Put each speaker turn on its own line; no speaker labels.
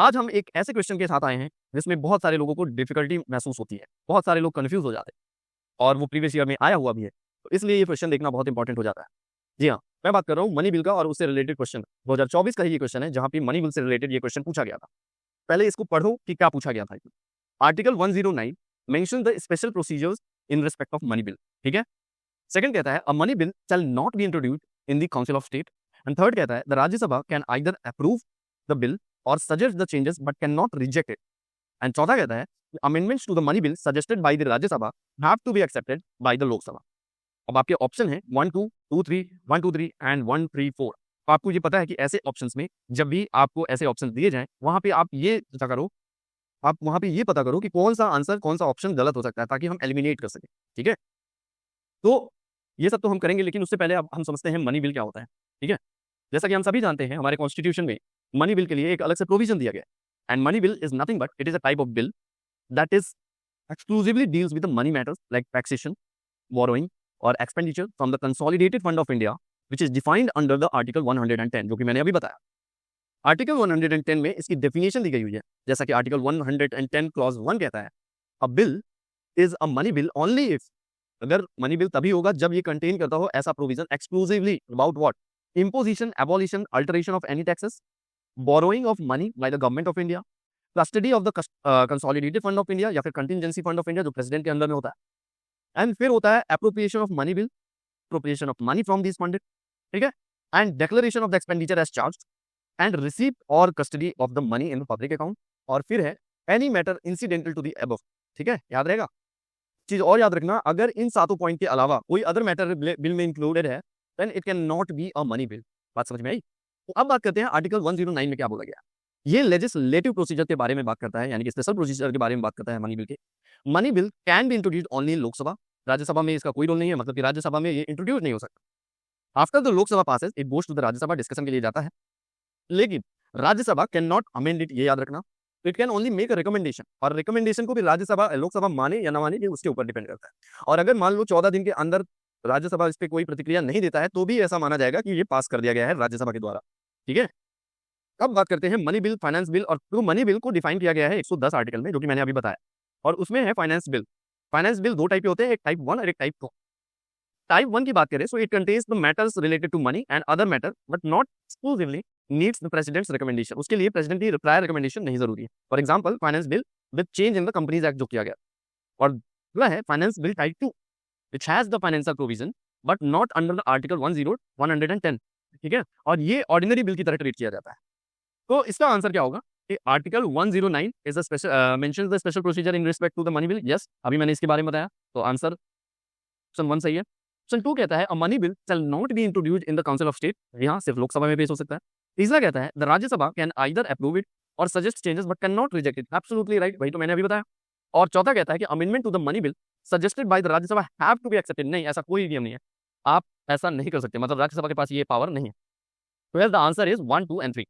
आज हम एक ऐसे क्वेश्चन के साथ आए हैं जिसमें बहुत सारे लोगों को डिफिकल्टी महसूस होती है, बहुत सारे लोग कंफ्यूज हो जाते हैं और वो प्रीवियस ईयर में आया हुआ भी है, तो इसलिए ये क्वेश्चन देखना बहुत इंपॉर्टेंट हो जाता है। जी हाँ, मैं बात कर रहा हूँ मनी बिल का और उससे रिलेटेड क्वेश्चन 2024 का ही ये क्वेश्चन है जहाँ पे मनी बिल से रिलेटेड ये क्वेश्चन पूछा गया था। पहले इसको पढ़ो कि क्या पूछा गया था। Article 109 mention the special procedures in respect of money bill. ठीक है। सेकंड कहता है a money bill shall not be introduced in the council of state. And third कहता है the Rajya Sabha can either approve the bill or suggest the changes but can not reject it. And चौथा कहता है amendments to the money bill suggested by the Rajya Sabha have to be accepted by the Lok Sabha. अब आपके option है 1 2 2 3 1 2 3 and 1 3 4। तो आपको ये पता है कि ऐसे ऑप्शंस में जब भी आपको ऐसे ऑप्शन दिए जाएं वहां पे आप ये पता करो, आप वहां पे ये पता करो कि कौन सा आंसर, कौन सा ऑप्शन गलत हो सकता है ताकि हम एलिमिनेट कर सकें। ठीक है। तो ये सब तो हम करेंगे, लेकिन उससे पहले अब हम समझते हैं मनी बिल क्या होता है। ठीक है। जैसा कि हम सभी जानते हैं हमारे कॉन्स्टिट्यूशन में मनी बिल के लिए एक अलग से प्रोविजन दिया गया है। And money bill is nothing but it is a type of bill that is exclusively deals with the money matters like taxation, borrowing or expenditure from the consolidated fund of India, which is defined under the article 110, जो कि मैंने अभी बताया। Article 110 में इसकी definition दी गई हुई है, जैसा कि आर्टिकल 110 क्लॉज 1 कहता है अ bill is a money bill only if, अगर मनी बिल तभी होगा जब ये कंटेन करता हो ऐसा provision exclusively about what, imposition, abolition, alteration of any taxes, borrowing of money by the government of India, custody of the consolidated fund of India या फिर कंटिजेंसी फंड ऑफ इंडिया जो प्रेसिडेंट के अंदर में होता है। एंड फिर होता है appropriation of money bill, appropriation of money from this fund. ठीक है। And declaration of the expenditure as charge and receipt और custody of the money in public account. और फिर है any matter incidental to the above. ठीक है, याद रहेगा। चीज और याद रखना, अगर इन सातों पॉइंट के अलावा कोई अदर मैटर बिल में इंक्लूडेड है then it can not be a money bill. बात समझ में आई? तो अब बात करते हैं आर्टिकल 109 में क्या बोला गया। ये लेजिस्लेटिव प्रोसीजर के बारे में बात करता है, यानी कि स्पेशल प्रोसीजर के बारे में बात करता है मनी बिल के। Money bill can be introduced only in Lok Sabha. Rajya Sabha में इसका कोई रोल नहीं है, मतलब कि राज्यसभा में ये इंट्रोड्यूस नहीं हो सकता। After the Lok Sabha passes it goes to the Rajya Sabha, discussion के लिए जाता है। लेकिन Rajya Sabha can not amend it, ये याद रखना। It can only make a recommendation, और रिकमेंडेशन को भी राज्यसभा लोकसभा माने या ना माने ये उसके ऊपर डिपेंड करता है। और अगर मान लो 14 दिन के अंदर राज्यसभा इस पर कोई प्रतिक्रिया नहीं देता है तो भी ऐसा माना जाएगा कि ये पास कर दिया गया है राज्यसभा के द्वारा। ठीक है। अब बात करते हैं मनी बिल, फाइनेंस बिल। और तो मनी बिल को डिफाइन किया गया है 110 आर्टिकल में, जो कि मैंने अभी बताया। और उसमें है फाइनेंस बिल। फाइनेंस बिल दो टाइप के होते हैं, एक टाइप 1 और एक टाइप 2। टाइप 1 की बात करें so it contains the matters related to money and other matter but not exclusively needs the president's recommendation. उसके लिए प्रेसिडेंट की प्रायर रिकमेंडेशन नहीं जरूरी है। For example finance bill with change in the companies act जो किया गया। और अगला है finance bill type 2 which has the financial provision but not under the article 110। ठीक है। और ये ऑर्डिनरी बिल की तरह ट्रीट किया जाता है। तो इसका आंसर क्या होगा कि article 109 is a special mentions the special procedure in respect to the money bill. Yes, अभी मैंने इसके बारे में बताया, तो आंसर ऑप्शन 1 सही है। ऑप्शन 2 कहता है a money bill shall not be introduced in the council of state. यहां सिर्फ लोकसभा में पेश हो सकता है। तीसरा कहता है the Rajya Sabha can either approve it or suggest changes but can not reject it. Absolutely right, वही तो मैंने अभी बताया। और चौथा कहता है कि amendment to the money bill suggested by the Rajya Sabha have to be accepted. नहीं, ऐसा कोई नियम नहीं है, आप ऐसा नहीं कर सकते, मतलब राज्यसभा के पास ये पावर नहीं है। तो द आंसर इज 1 2 एंड 3।